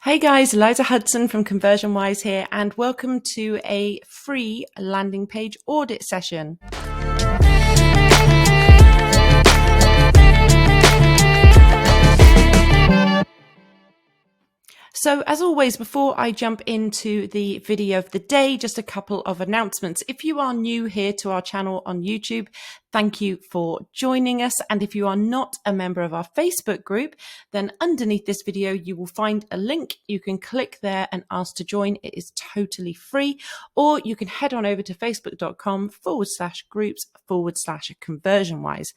Hey guys, Eliza Hudson from ConversionWise here, and welcome to a free landing page audit session. So as always, before I jump into the video of the day, just a couple of announcements. If you are new here to our channel on YouTube, thank you for joining us. And if you are not a member of our Facebook group, then underneath this video, you will find a link. You can click there and ask to join. It is totally free. Or you can head on over to facebook.com/groups/ConversionWise.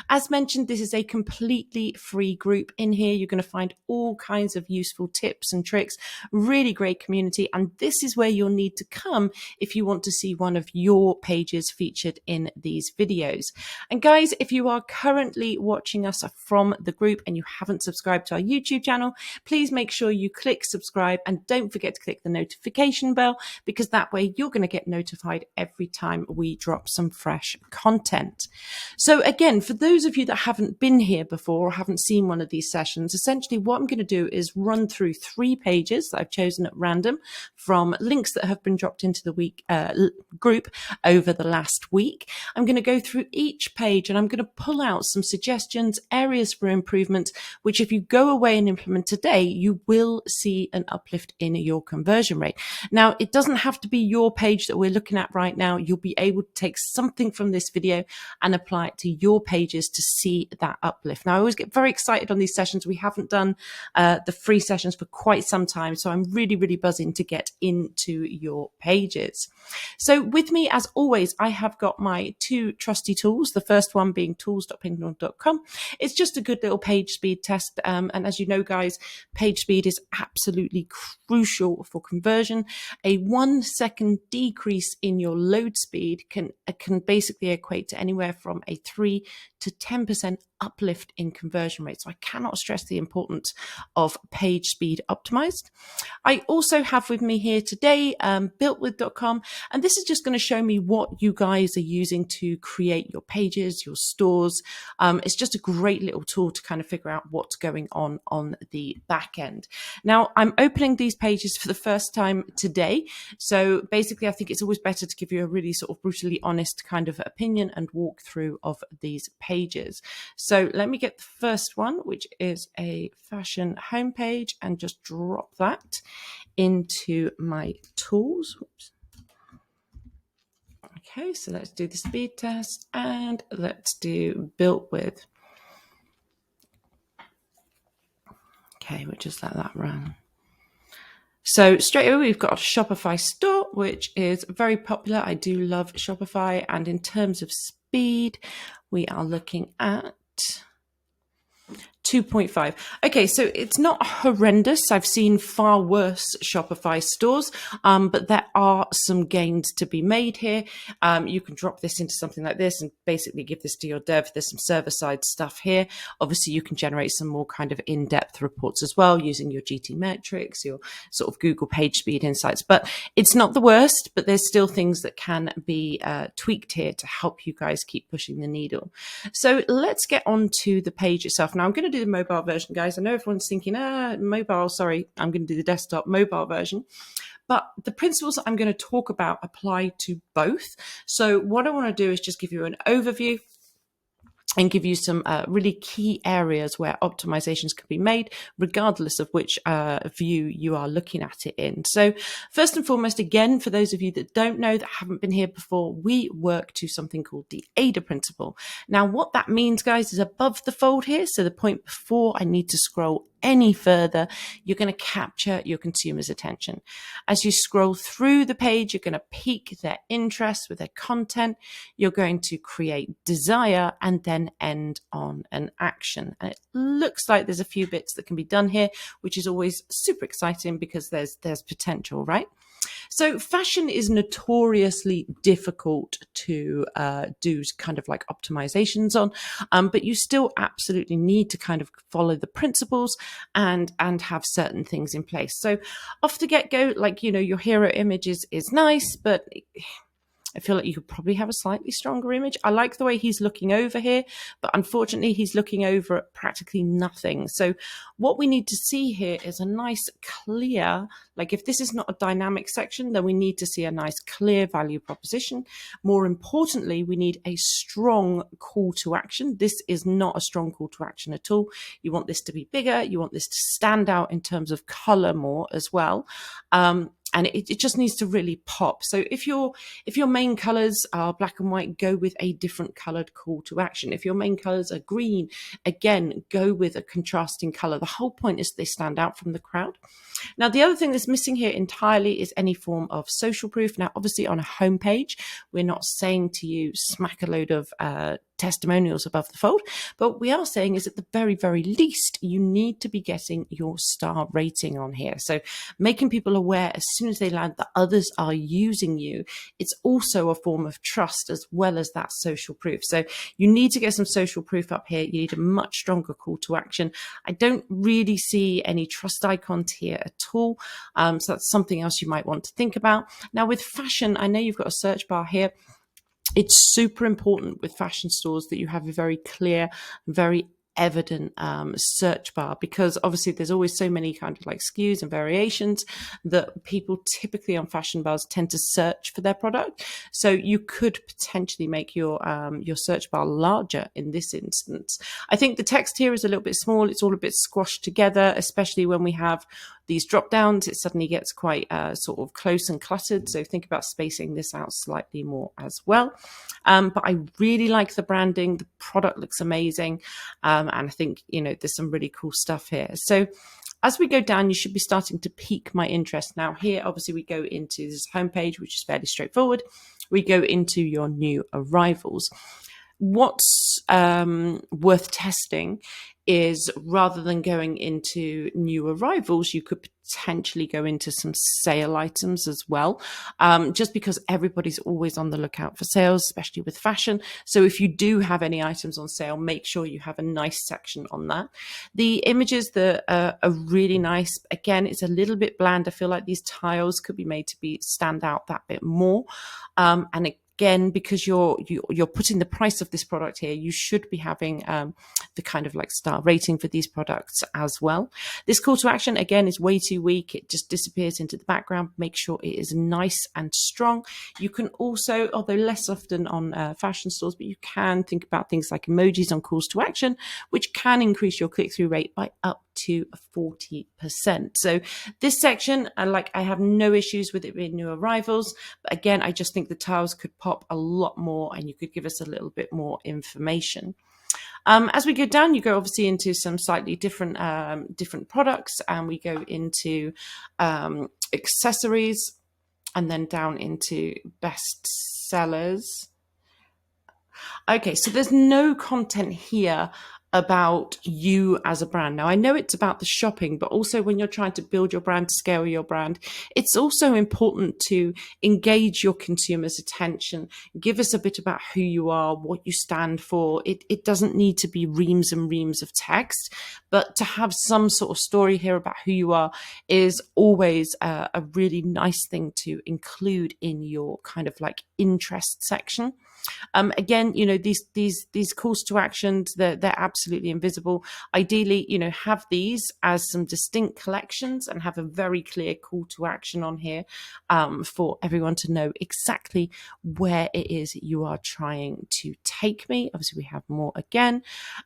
As mentioned, this is a completely free group. In here, you're going to find all kinds of useful tips and tricks, really great community. And this is where you'll need to come if you want to see one of your pages featured in these videos. And guys, if you are currently watching us from the group and you haven't subscribed to our YouTube channel, please make sure you click subscribe and don't forget to click the notification bell, because that way you're going to get notified every time we drop some fresh content. So again, for those of you that haven't been here before or haven't seen one of these sessions, essentially what I'm going to do is run through 3 pages that I've chosen at random from links that have been dropped into the group over the last week. I'm going to go through each page and I'm going to pull out some suggestions, areas for improvement, which if you go away and implement today, you will see an uplift in your conversion rate. Now, it doesn't have to be your page that we're looking at right now. You'll be able to take something from this video and apply it to your pages to see that uplift. Now, I always get very excited on these sessions. We haven't done the free sessions for quite some time, so I'm really buzzing to get into your pages. So with me, as always, I have got my 2 trusty tools. The first one being tools.pingdom.com. It's just a good little page speed test. And as you know, guys, page speed is absolutely crucial for conversion. A 1 second decrease in your load speed can basically equate to anywhere from a 3 to 10% uplift in conversion rate. So I cannot stress the importance of page speed optimized. I also have with me here today builtwith.com, and this is just going to show me what you guys are using to create your pages, your stores. It's just a great little tool to kind of figure out what's going on the back end. Now, I'm opening these pages for the first time today. So basically, I think it's always better to give you a really sort of brutally honest kind of opinion and walkthrough of these pages. So let me get the first one, which is a fashion homepage, and just drop that into my tools. Oops. Okay, so let's do the speed test and let's do built with. Okay, we'll just let that run. So straight away, we've got a Shopify store, which is very popular. I do love Shopify. And in terms of speed, we are looking at 2.5. Okay, so it's not horrendous. I've seen far worse Shopify stores, but there are some gains to be made here. You can drop this into something like this and basically give this to your dev. There's some server-side stuff here. Obviously, you can generate some more kind of in-depth reports as well using your GT metrics, your sort of Google page speed insights. But it's not the worst, but there's still things that can be tweaked here to help you guys keep pushing the needle. So let's get on to the page itself. Now, I'm going to do the mobile version, guys. I know everyone's thinking, mobile, sorry, I'm going to do the desktop mobile version. But the principles that I'm going to talk about apply to both. So what I want to do is just give you an overview and give you some really key areas where optimizations can be made, regardless of which view you are looking at it in. So first and foremost, again, for those of you that don't know, that haven't been here before, we work to something called the AIDA principle. Now, what that means, guys, is above the fold here. So the point before I need to scroll any further, you're going to capture your consumer's attention. As you scroll through the page, you're going to pique their interest with their content. You're going to create desire and then end on an action. And it looks like there's a few bits that can be done here, which is always super exciting because there's potential, right? So fashion is notoriously difficult to do kind of like optimizations on, but you still absolutely need to kind of follow the principles and have certain things in place. So off the get-go, like, you know, your hero image is nice, but I feel like you could probably have a slightly stronger image. I like the way he's looking over here, but unfortunately he's looking over at practically nothing. So what we need to see here is a nice clear, like if this is not a dynamic section, then we need to see a nice clear value proposition. More importantly, we need a strong call to action. This is not a strong call to action at all. You want this to be bigger. You want this to stand out in terms of color more as well. And it just needs to really pop. So if your main colors are black and white, go with a different colored call to action. If your main colors are green, again, go with a contrasting color. The whole point is they stand out from the crowd. Now, the other thing that's missing here entirely is any form of social proof. Now, obviously on a homepage, we're not saying to you smack a load of testimonials above the fold, but we are saying is at the very, very least, you need to be getting your star rating on here. So making people aware as soon as they land that others are using you, it's also a form of trust as well as that social proof. So you need to get some social proof up here. You need a much stronger call to action. I don't really see any trust icons here at all. So that's something else you might want to think about. Now with fashion, I know you've got a search bar here. It's super important with fashion stores that you have a very clear, very evident search bar, because obviously there's always so many kind of like SKUs and variations that people typically on fashion bars tend to search for their product. So you could potentially make your search bar larger in this instance. I think the text here is a little bit small. It's all a bit squashed together, especially when we have these drop downs. It suddenly gets quite sort of close and cluttered. So think about spacing this out slightly more as well. But I really like the branding. The product looks amazing. And I think, there's some really cool stuff here. So as we go down, you should be starting to pique my interest. Now here, obviously we go into this homepage, which is fairly straightforward. We go into your new arrivals. What's worth testing is rather than going into new arrivals, you could potentially go into some sale items as well, just because everybody's always on the lookout for sales, especially with fashion. So if you do have any items on sale, make sure you have a nice section on that. The images that are really nice, again, it's a little bit bland. I feel like these tiles could be made to stand out that bit more. And again, because you're putting the price of this product here, you should be having the kind of like star rating for these products as well. This call to action, again, is way too weak. It just disappears into the background. Make sure it is nice and strong. You can also, although less often on fashion stores, but you can think about things like emojis on calls to action, which can increase your click-through rate by up to 40%. So this section, I have no issues with it being new arrivals, but again, I just think the tiles could pop a lot more and you could give us a little bit more information. As we go down, you go obviously into some slightly different products, and we go into accessories, and then down into best sellers. Okay, so there's no content here about you as a brand. Now, I know it's about the shopping, but also when you're trying to build your brand, to scale your brand, it's also important to engage your consumers' attention. Give us a bit about who you are, what you stand for. It doesn't need to be reams and reams of text, but to have some sort of story here about who you are is always a really nice thing to include in your kind of like interest section. Again, these calls to actions, they're absolutely invisible. Ideally, have these as some distinct collections and have a very clear call to action on here for everyone to know exactly where it is you are trying to take me. Obviously, we have more again,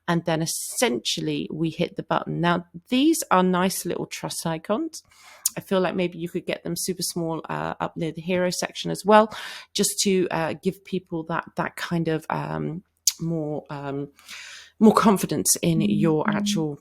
and then essentially we hit the button. Now, these are nice little trust icons. I feel like maybe you could get them super small up near the hero section as well, just to give people that kind of more confidence in your actual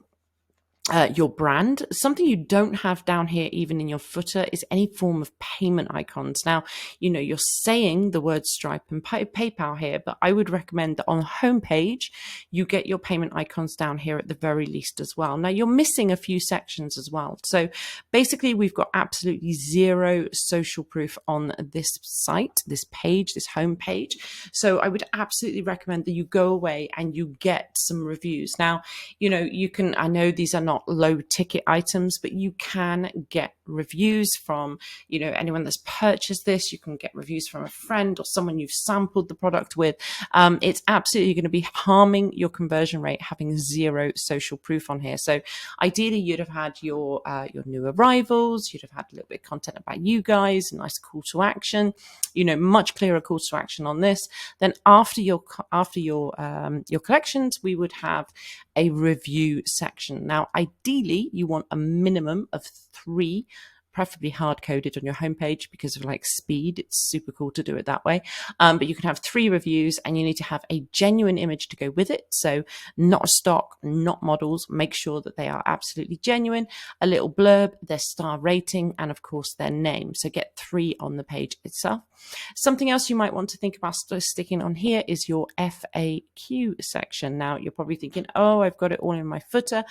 your brand. Something you don't have down here, even in your footer, is any form of payment icons. Now, you're saying the word Stripe and PayPal here, but I would recommend that on the homepage, you get your payment icons down here at the very least as well. Now, you're missing a few sections as well. So basically, we've got absolutely zero social proof on this site, this page, this homepage. So I would absolutely recommend that you go away and you get some reviews. Now, you can, I know these are not low ticket items, but you can get reviews from, anyone that's purchased this. You can get reviews from a friend or someone you've sampled the product with. It's absolutely going to be harming your conversion rate having zero social proof on here. So ideally you'd have had your new arrivals, you'd have had a little bit of content about you guys, a nice call to action, much clearer call to action on this. Then after your collections, we would have a review section. Now, ideally, you want a minimum of 3, preferably hard-coded on your homepage because of speed. It's super cool to do it that way. But you can have 3 reviews and you need to have a genuine image to go with it. So not a stock, not models. Make sure that they are absolutely genuine. A little blurb, their star rating, and of course their name. So get 3 on the page itself. Something else you might want to think about sticking on here is your FAQ section. Now you're probably thinking, oh, I've got it all in my footer.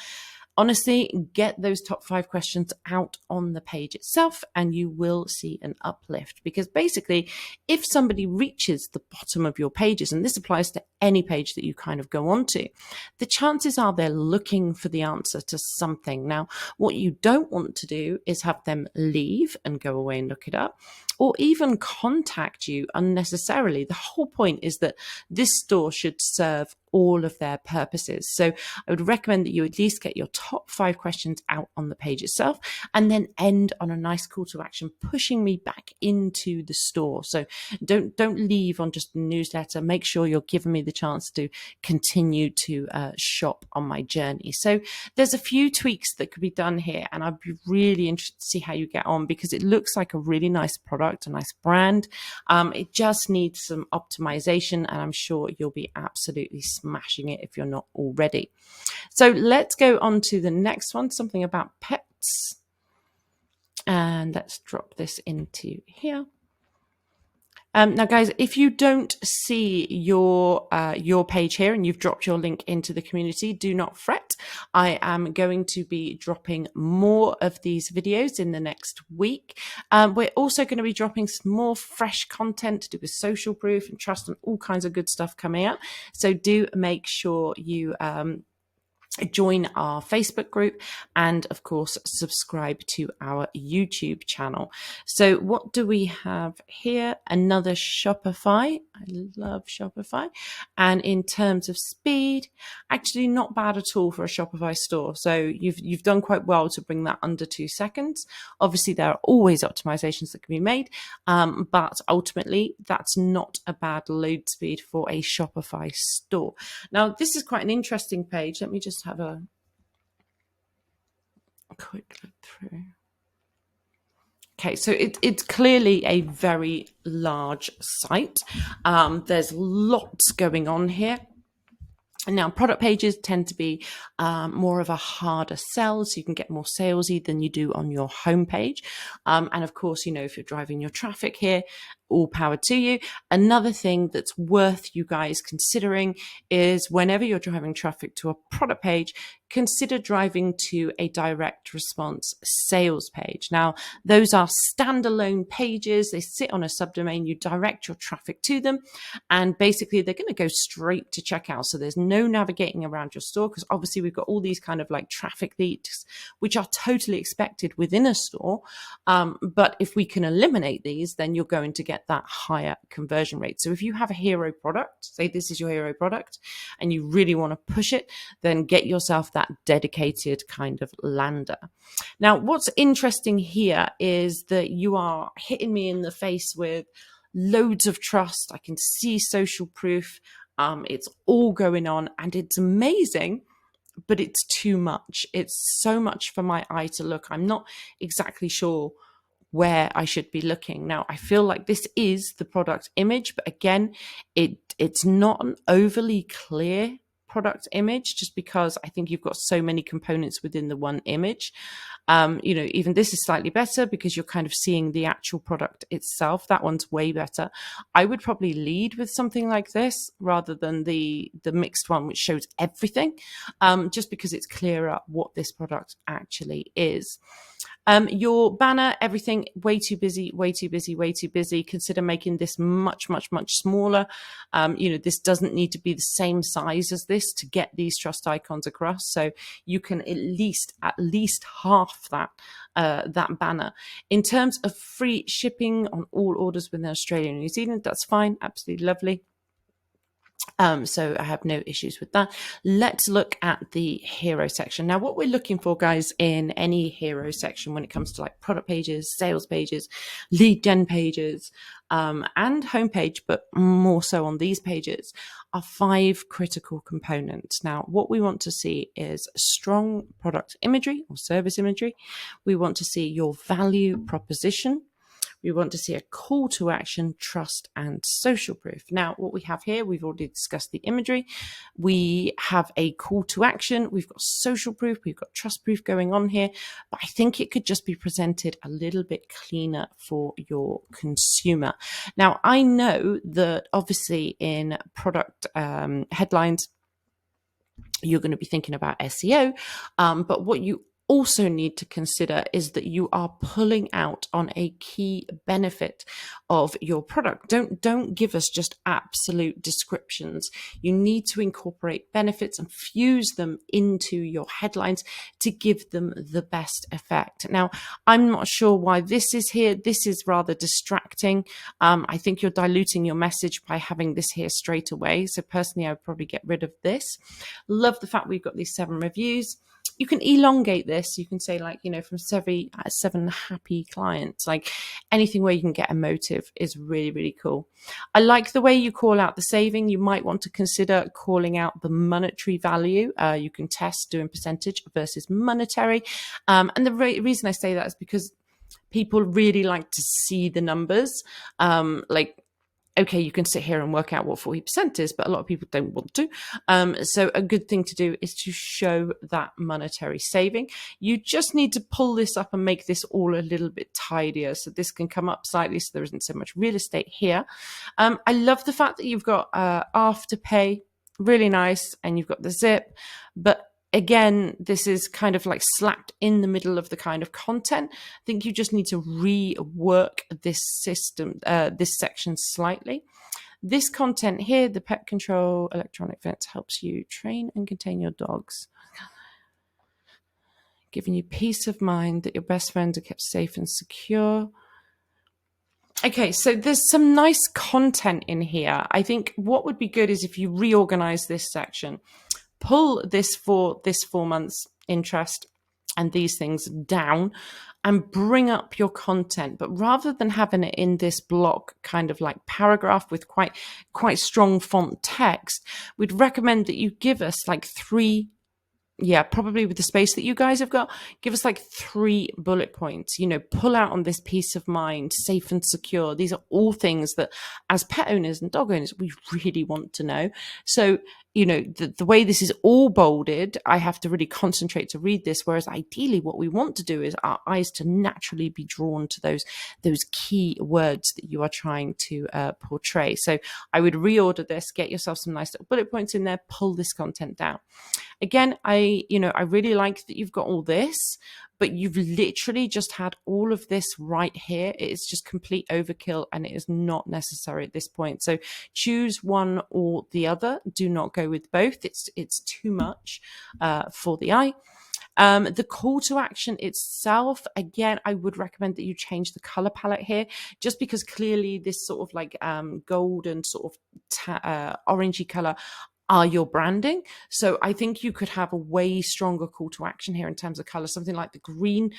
Honestly, get those top 5 questions out on the page itself and you will see an uplift, because basically if somebody reaches the bottom of your pages, and this applies to any page that you kind of go onto, the chances are they're looking for the answer to something. Now, what you don't want to do is have them leave and go away and look it up, or even contact you unnecessarily. The whole point is that this store should serve all of their purposes. So I would recommend that you at least get your top 5 questions out on the page itself and then end on a nice call to action, pushing me back into the store. So don't leave on just a newsletter. Make sure you're giving me the chance to continue to shop on my journey. So there's a few tweaks that could be done here, and I'd be really interested to see how you get on, because it looks like a really nice product, a nice brand. It just needs some optimization, and I'm sure you'll be absolutely smashing it if you're not already. So let's go on to the next one, something about pets. And let's drop this into here. Now, guys, if you don't see your page here and you've dropped your link into the community, do not fret. I am going to be dropping more of these videos in the next week. We're also going to be dropping some more fresh content to do with social proof and trust and all kinds of good stuff coming up. So do make sure you join our Facebook group and of course subscribe to our YouTube channel. So what do we have here? Another Shopify. I love Shopify. And in terms of speed, actually not bad at all for a Shopify store. So you've done quite well to bring that under 2 seconds. Obviously there are always optimizations that can be made, but ultimately that's not a bad load speed for a Shopify store. Now this is quite an interesting page. Let me just have a quick look through. Okay, so it's clearly a very large site. There's lots going on here. Now, product pages tend to be more of a harder sell, so you can get more salesy than you do on your homepage. And of course, if you're driving your traffic here, all power to you. Another thing that's worth you guys considering is whenever you're driving traffic to a product page, consider driving to a direct response sales page. Now, those are standalone pages. They sit on a subdomain. You direct your traffic to them, and basically they're going to go straight to checkout. So there's no navigating around your store, because obviously we've got all these kind of traffic leaks, which are totally expected within a store. But if we can eliminate these, then you're going to get that higher conversion rate. So if you have a hero product, say this is your hero product, and you really want to push it, then get yourself that dedicated kind of lander. Now, what's interesting here is that you are hitting me in the face with loads of trust. I can see social proof. It's all going on and it's amazing, but it's too much. It's so much for my eye to look. I'm not exactly sure where I should be looking. Now, I feel like this is the product image, but again, it's not an overly clear product image, just because I think you've got so many components within the one image. Even this is slightly better because you're kind of seeing the actual product itself. That one's way better. I would probably lead with something like this rather than the mixed one, which shows everything, just because it's clearer what this product actually is. Your banner, everything, way too busy, way too busy, way too busy. Consider making this much, much, much smaller. This doesn't need to be the same size as this to get these trust icons across. So you can at least half that banner. In terms of free shipping on all orders within Australia and New Zealand, that's fine. Absolutely lovely. So I have no issues with that. Let's look at the hero section. Now, what we're looking for, guys, in any hero section when it comes to like product pages, sales pages, lead gen pages, and homepage, but more so on these pages, are 5 critical components. Now, what we want to see is strong product imagery or service imagery. We want to see your value proposition. We want to see a call to action, trust, and social proof. Now, what we have here, we've already discussed the imagery. We have a call to action. We've got social proof. We've got trust proof going on here. But I think it could just be presented a little bit cleaner for your consumer. Now, I know that obviously in product headlines, you're going to be thinking about SEO, but what you also need to consider is that you are pulling out on a key benefit of your product. Don't give us just absolute descriptions. You need to incorporate benefits and fuse them into your headlines to give them the best effect. Now, I'm not sure why this is here. This is rather distracting. I think you're diluting your message by having this here straight away. So personally, I would probably get rid of this. Love the fact we've got these 7 reviews. You can elongate this. You can say from 7 happy clients, like anything where you can get emotive is really, really cool. I like the way you call out the saving. You might want to consider calling out the monetary value. You can test doing percentage versus monetary. And the reason I say that is because people really like to see the numbers. Okay, you can sit here and work out what 40% is, but a lot of people don't want to. So a good thing to do is to show that monetary saving. You just need to pull this up and make this all a little bit tidier. So this can come up slightly so there isn't so much real estate here. I love the fact that you've got Afterpay, really nice, and you've got the zip, but again, this is kind of like slapped in the middle of the kind of content. I think you just need to rework this system, this section slightly. This content here, the pet control electronic fence, helps you train and contain your dogs, giving you peace of mind that your best friends are kept safe and secure. Okay, so there's some nice content in here. I think what would be good is if you reorganize this section, pull this for this 4 months interest and these things down and bring up your content. But rather than having it in this block kind of like paragraph with quite strong font text, we'd recommend that you give us like 3, probably with the space that you guys have got, give us like 3 bullet points, pull out on this peace of mind, safe and secure. These are all things that as pet owners and dog owners, we really want to know. So, the way this is all bolded, I have to really concentrate to read this. Whereas ideally what we want to do is our eyes to naturally be drawn to those key words that you are trying to portray. So I would reorder this, get yourself some nice little bullet points in there, pull this content down. Again, I really like that you've got all this, but you've literally just had all of this right here. It is just complete overkill and it is not necessary at this point. So choose one or the other. Do not go with both. It's too much for the eye. The call to action itself, again, I would recommend that you change the color palette here, just because clearly this sort of like golden sort of orangey color are your branding. So I think you could have a way stronger call to action here in terms of color. Something like the green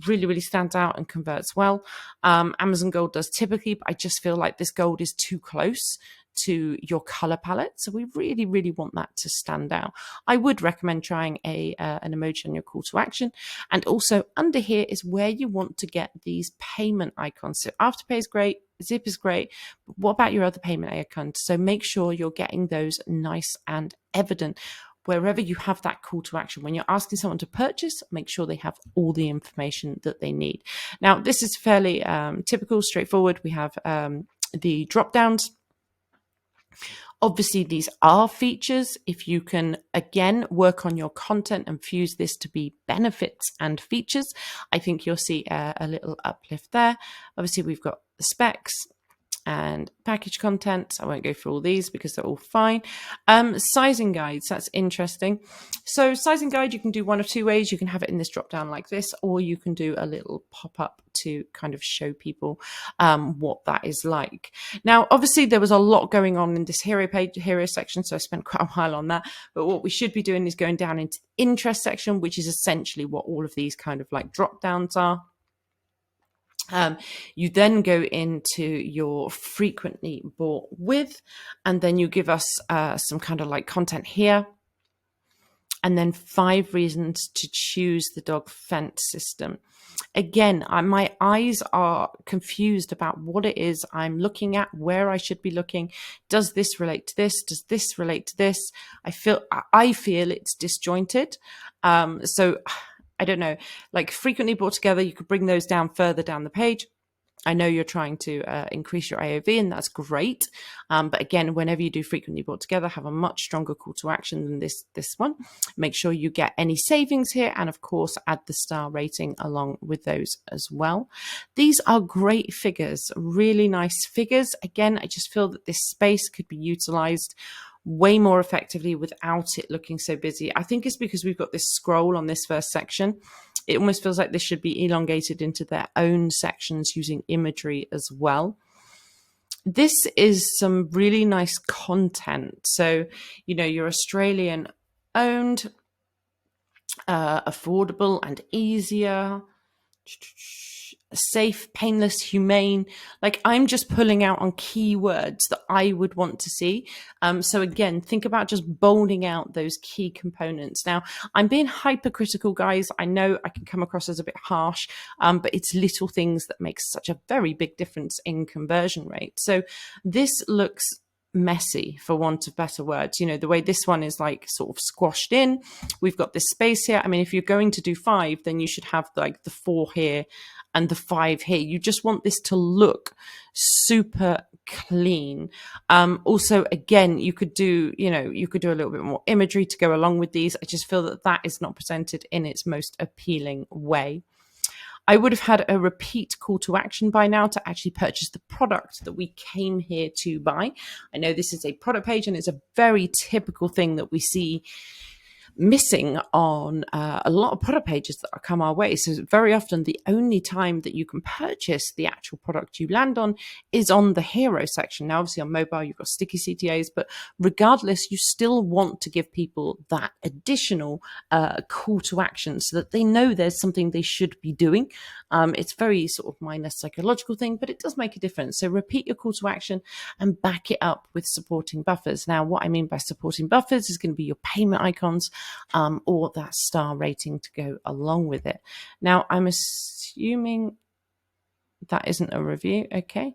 really, really stands out and converts well. Amazon Gold does typically, but I just feel like this gold is too close to your color palette. So we really, really want that to stand out. I would recommend trying an emoji on your call to action. And also under here is where you want to get these payment icons. So Afterpay is great. Zip is great. But what about your other payment icons? So make sure you're getting those nice and evident wherever you have that call to action. When you're asking someone to purchase, make sure they have all the information that they need. Now, this is fairly typical, straightforward. We have the drop downs. Obviously, these are features. If you can, again, work on your content and fuse this to be benefits and features, I think you'll see a little uplift there. Obviously, we've got the specs and package content. I won't go through all these because they're all fine. Sizing guides, that's interesting. So sizing guide, you can do one of two ways. You can have it in this drop down like this, or you can do a little pop up to kind of show people what that is like. Now, obviously there was a lot going on in this hero section, so I spent quite a while on that. But what we should be doing is going down into the interest section, which is essentially what all of these kind of like drop downs are. You then go into your frequently bought with, and then you give us some kind of like content here. And then 5 reasons to choose the dog fence system. Again, my eyes are confused about what it is I'm looking at, where I should be looking. Does this relate to this? Does this relate to this? I feel it's disjointed. So I don't know, like frequently brought together, you could bring those down further down the page. I know you're trying to increase your AOV, and that's great. But again, whenever you do frequently brought together, have a much stronger call to action than this one. Make sure you get any savings here, and of course, add the star rating along with those as well. These are great figures, really nice figures. Again, I just feel that this space could be utilized way more effectively without it looking so busy. I think it's because we've got this scroll on this first section. It almost feels like this should be elongated into their own sections using imagery as well. This is some really nice content. So, you know, you're Australian owned, affordable and easier, safe, painless, humane. Like, I'm just pulling out on keywords that I would want to see. So again, think about just bolding out those key components. Now, I'm being hypercritical, guys. I know I can come across as a bit harsh, but it's little things that make such a very big difference in conversion rate. So this looks messy, for want of better words. You know, the way this one is like sort of squashed in, we've got this space here. I mean, if you're going to do 5, then you should have like the 4 here and the 5 here. You just want this to look super clean. Also, again, you could do a little bit more imagery to go along with these. I just feel that that is not presented in its most appealing way. I would have had a repeat call to action by now to actually purchase the product that we came here to buy. I know this is a product page, and it's a very typical thing that we see missing on a lot of product pages that come our way. So very often the only time that you can purchase the actual product you land on is on the hero section. Now, obviously on mobile, you've got sticky CTAs, but regardless, you still want to give people that additional call to action so that they know there's something they should be doing. It's very sort of minor psychological thing, but it does make a difference. So repeat your call to action and back it up with supporting buffers. Now, what I mean by supporting buffers is going to be your payment icons, or that star rating to go along with it. Now, I'm assuming that isn't a review. Okay,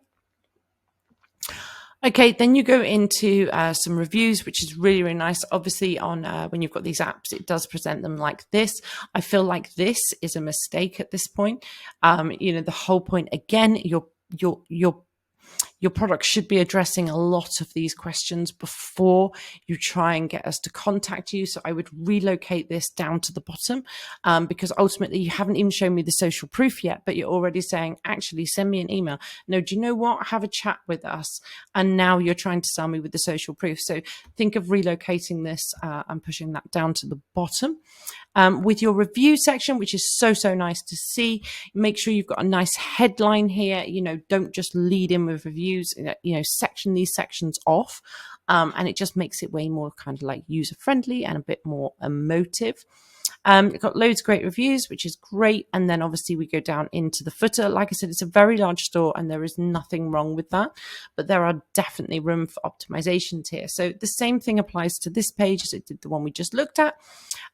then you go into some reviews, which is really, really nice. Obviously, on when you've got these apps, it does present them like this. I feel like this is a mistake at this point. You know, the whole point, again, your product should be addressing a lot of these questions before you try and get us to contact you. So I would relocate this down to the bottom, because ultimately you haven't even shown me the social proof yet, but you're already saying, actually, send me an email. No, do you know what? Have a chat with us. And now you're trying to sell me with the social proof. So think of relocating this and pushing that down to the bottom. With your review section, which is so, so nice to see, make sure you've got a nice headline here. You know, don't just lead in with reviews, you know, section these sections off. And it just makes it way more kind of like user friendly and a bit more emotive. You've got loads of great reviews, which is great. And then obviously we go down into the footer. Like I said, it's a very large store and there is nothing wrong with that, but there are definitely room for optimizations here. So the same thing applies to this page as it did the one we just looked at.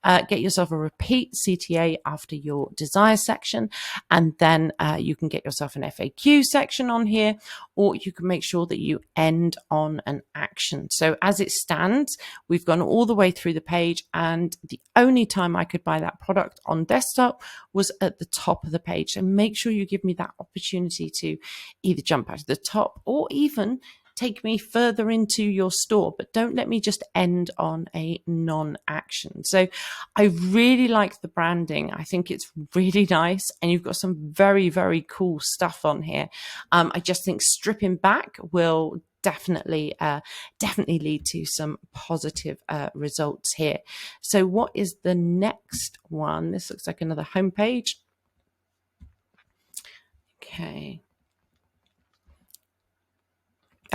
Get yourself a repeat CTA after your desire section, and then you can get yourself an FAQ section on here, or you can make sure that you end on an action. So as it stands, we've gone all the way through the page, and the only time I could buy that product on desktop was at the top of the page. So make sure you give me that opportunity to either jump out of the top or even take me further into your store, but don't let me just end on a non-action. So I really like the branding. I think it's really nice, and you've got some very, very cool stuff on here. I just think stripping back will definitely lead to some positive results here. So what is the next one? This looks like another homepage. Okay.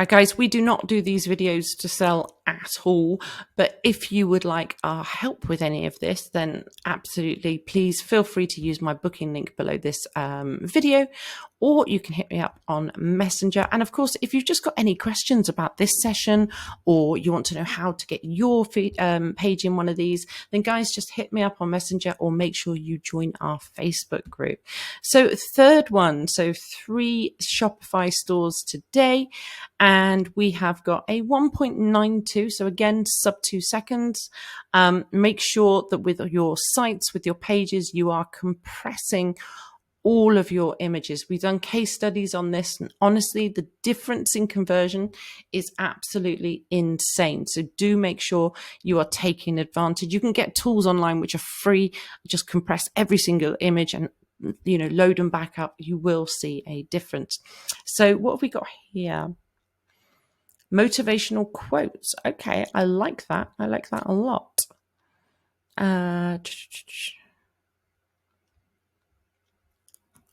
Guys, we do not do these videos to sell at all, but if you would like our help with any of this, then absolutely, please feel free to use my booking link below this video, or you can hit me up on Messenger. And of course, if you've just got any questions about this session, or you want to know how to get your page in one of these, then guys, just hit me up on Messenger, or make sure you join our Facebook group. So third one, so 3 Shopify stores today. And we have got a 1.92, so again, sub 2 seconds. Make sure that with your sites, with your pages, you are compressing all of your images. We've done case studies on this, and honestly, the difference in conversion is absolutely insane. So do make sure you are taking advantage. You can get tools online which are free. Just compress every single image and load them back up. You will see a difference. So what have we got here? Motivational quotes. Okay, I like that. I like that a lot.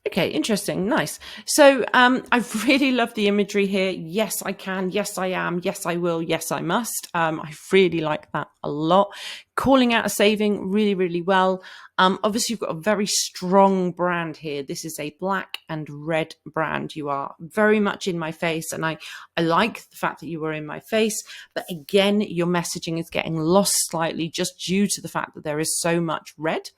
Okay, interesting. Nice. So I really love the imagery here. Yes, I can. Yes, I am. Yes, I will. Yes, I must. I really like that a lot. Calling out a saving really, really well. Obviously, you've got a very strong brand here. This is a black and red brand. You are very much in my face, and I like the fact that you are in my face. But again, your messaging is getting lost slightly just due to the fact that there is so much red.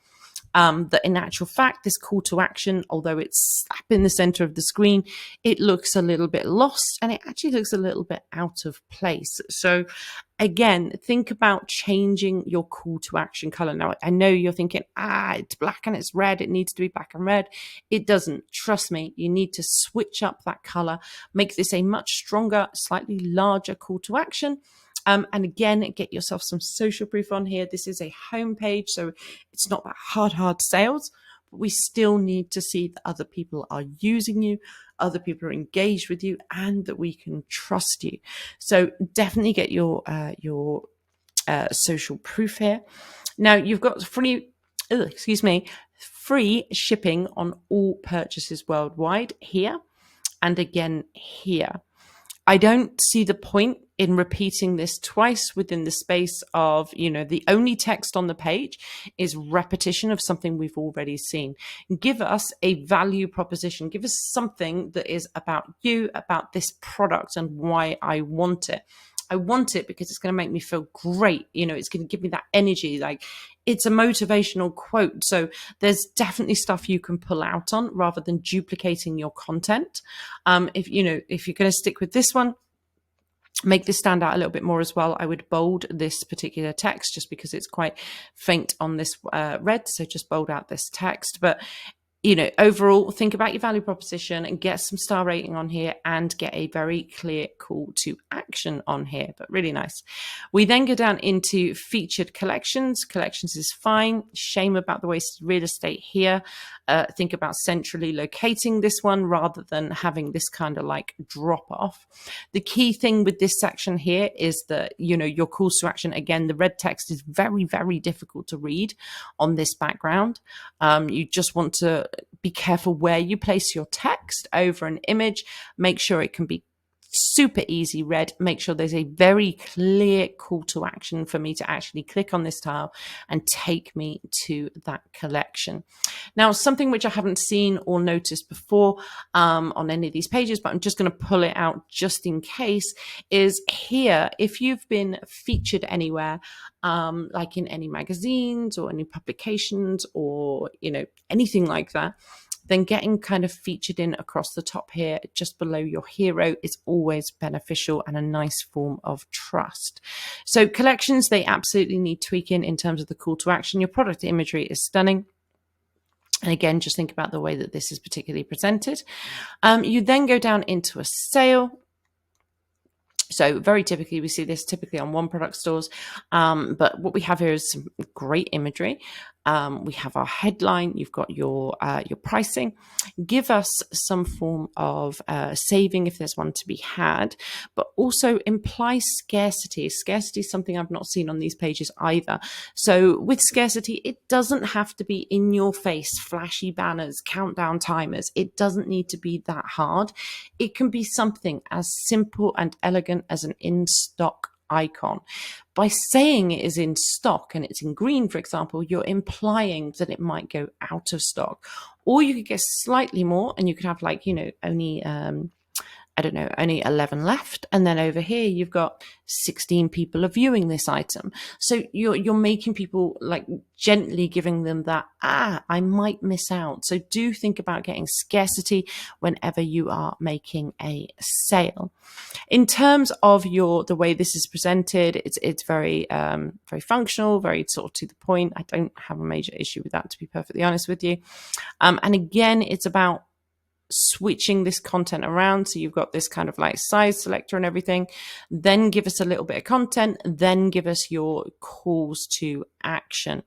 That in actual fact, this call to action, although it's slap in the center of the screen, it looks a little bit lost, and it actually looks a little bit out of place. So again, think about changing your call to action color. Now, I know you're thinking, it's black and it's red. It needs to be black and red. It doesn't. Trust me, you need to switch up that color, make this a much stronger, slightly larger call to action. And again, get yourself some social proof on here. This is a homepage, so it's not that hard sales, but we still need to see that other people are using you, other people are engaged with you, and that we can trust you. So definitely get your social proof here. Now you've got free shipping on all purchases worldwide here, and again here. I don't see the point in repeating this twice within the space of, the only text on the page is repetition of something we've already seen. Give us a value proposition. Give us something that is about you, about this product, and why I want it. I want it because it's going to make me feel great. It's going to give me that energy. Like, it's a motivational quote. So there's definitely stuff you can pull out on rather than duplicating your content. If you're going to stick with this one, make this stand out a little bit more as well. I would bold this particular text just because it's quite faint on this red. So just bold out this text. But overall, think about your value proposition and get some star rating on here and get a very clear call to action on here, but really nice. We then go down into featured collections. Collections is fine. Shame about the wasted real estate here. Think about centrally locating this one rather than having this kind of like drop off. The key thing with this section here is that, your calls to action, again, the red text is very, very difficult to read on this background. You just want to be careful where you place your text over an image. Make sure it can be super easy read. Make sure there's a very clear call to action for me to actually click on this tile and take me to that collection. Now, something which I haven't seen or noticed before on any of these pages, but I'm just going to pull it out just in case, is here, if you've been featured anywhere, like in any magazines or any publications or, anything like that, then getting kind of featured in across the top here, just below your hero, is always beneficial and a nice form of trust. So collections, they absolutely need tweaking in terms of the call to action. Your product imagery is stunning. And again, just think about the way that this is particularly presented. You then go down into a sale. So very typically, we see this typically on one product stores. But what we have here is some great imagery. We have our headline. You've got your pricing. Give us some form of saving if there's one to be had, but also imply scarcity. Scarcity is something I've not seen on these pages either. So with scarcity, it doesn't have to be in your face, flashy banners, countdown timers. It doesn't need to be that hard. It can be something as simple and elegant as an in-stock icon. By saying it is in stock and it's in green, for example, you're implying that it might go out of stock. Or you could get slightly more and you could have like, only only 11 left. And then over here, you've got 16 people are viewing this item. So you're making people, like, gently giving them that, I might miss out. So do think about getting scarcity whenever you are making a sale. In terms of the way this is presented, it's very, very functional, very sort of to the point. I don't have a major issue with that, to be perfectly honest with you. And again, it's about switching this content around. So you've got this kind of like size selector and everything, then give us a little bit of content, then give us your calls to action.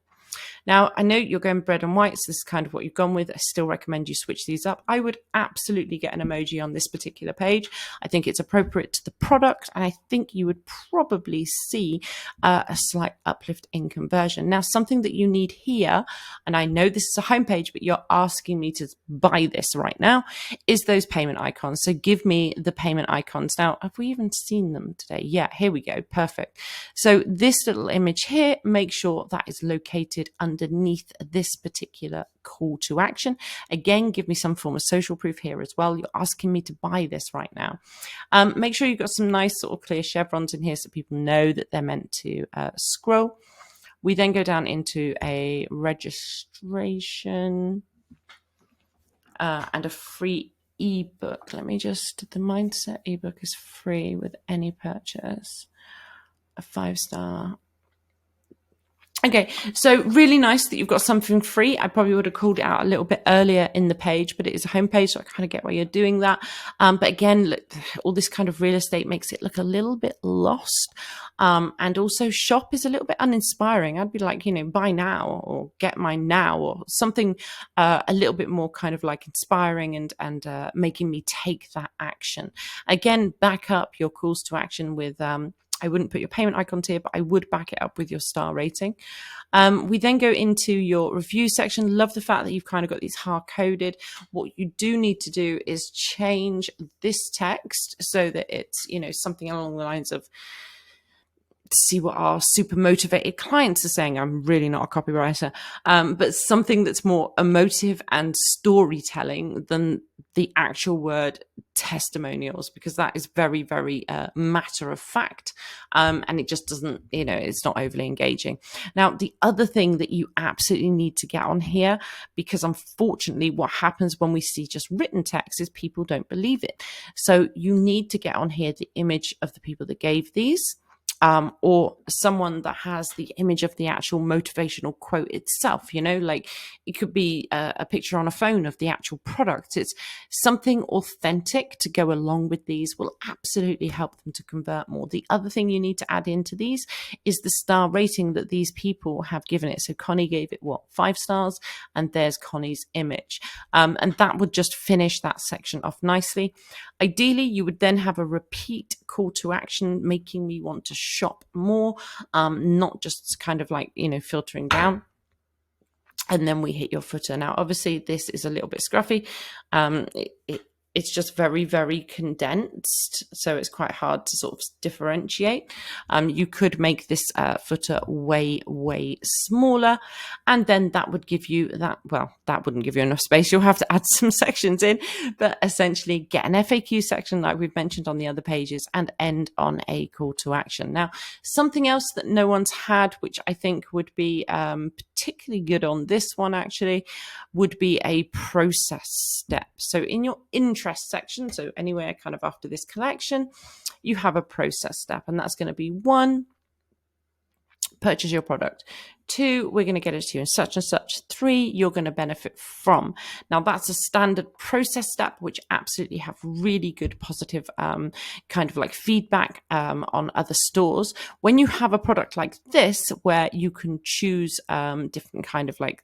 Now, I know you're going bread and white, so this is kind of what you've gone with. I still recommend you switch these up. I would absolutely get an emoji on this particular page. I think it's appropriate to the product, and I think you would probably see a slight uplift in conversion. Now, something that you need here, and I know this is a homepage, but you're asking me to buy this right now, is those payment icons. So give me the payment icons. Now, have we even seen them today? Yeah, here we go. Perfect. So this little image here, make sure that is located underneath this particular call to action. Again, give me some form of social proof here as well. You're asking me to buy this right now. Make sure you've got some nice sort of clear chevrons in here so people know that they're meant to scroll. We then go down into a registration and a free ebook. Let me just, the mindset ebook is free with any purchase. A 5-star. Okay, so really nice that you've got something free. I probably would have called it out a little bit earlier in the page, but it is a homepage, so I kind of get why you're doing that. But again, look, all this kind of real estate makes it look a little bit lost. And also shop is a little bit uninspiring. I'd be like, buy now or get mine now or something a little bit more kind of like inspiring and making me take that action. Again, back up your calls to action with I wouldn't put your payment icons here, but I would back it up with your star rating. We then go into your review section. Love the fact that you've kind of got these hard coded. What you do need to do is change this text so that it's, something along the lines of, see what our super motivated clients are saying. I'm really not a copywriter, but something that's more emotive and storytelling than the actual word testimonials, because that is very, very matter of fact. And it just doesn't, it's not overly engaging. Now, the other thing that you absolutely need to get on here, because unfortunately what happens when we see just written text is people don't believe it. So you need to get on here the image of the people that gave these. Or someone that has the image of the actual motivational quote itself, like it could be a picture on a phone of the actual product. It's something authentic to go along with these will absolutely help them to convert more. The other thing you need to add into these is the star rating that these people have given it. So Connie gave it 5 stars, and there's Connie's image. And that would just finish that section off nicely. Ideally, you would then have a repeat call to action, making me want to shop more, not just kind of like, filtering down. And then we hit your footer. Now, obviously, this is a little bit scruffy. It's just very, very condensed. So it's quite hard to sort of differentiate. You could make this footer way, way smaller. And then that would give you that wouldn't give you enough space. You'll have to add some sections in, but essentially get an FAQ section like we've mentioned on the other pages and end on a call to action. Now, something else that no one's had, which I think would be particularly good on this one actually, would be a process step. So in your interest section, so anywhere kind of after this collection, you have a process step, and that's going to be 1, purchase your product. 2, we're going to get it to you in such and such. 3, you're going to benefit from. Now that's a standard process step, which absolutely have really good positive kind of like feedback on other stores. When you have a product like this, where you can choose different kind of like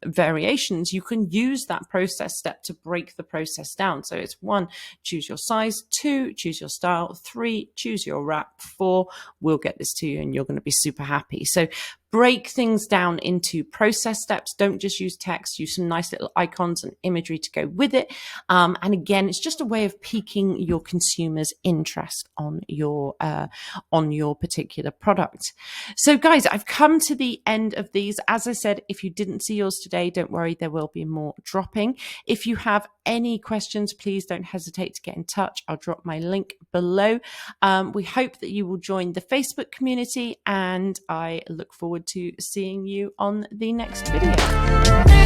variations, you can use that process step to break the process down. So it's 1, choose your size. 2, choose your style. 3, choose your wrap. 4, we'll get this to you and you're going to be super happy. So break things down into process steps. Don't just use text, use some nice little icons and imagery to go with it. And again, it's just a way of piquing your consumers' interest on your particular product. So guys, I've come to the end of these. As I said, if you didn't see yours today, don't worry, there will be more dropping. If you have any questions, please don't hesitate to get in touch. I'll drop my link below. We hope that you will join the Facebook community, and I look forward to seeing you on the next video.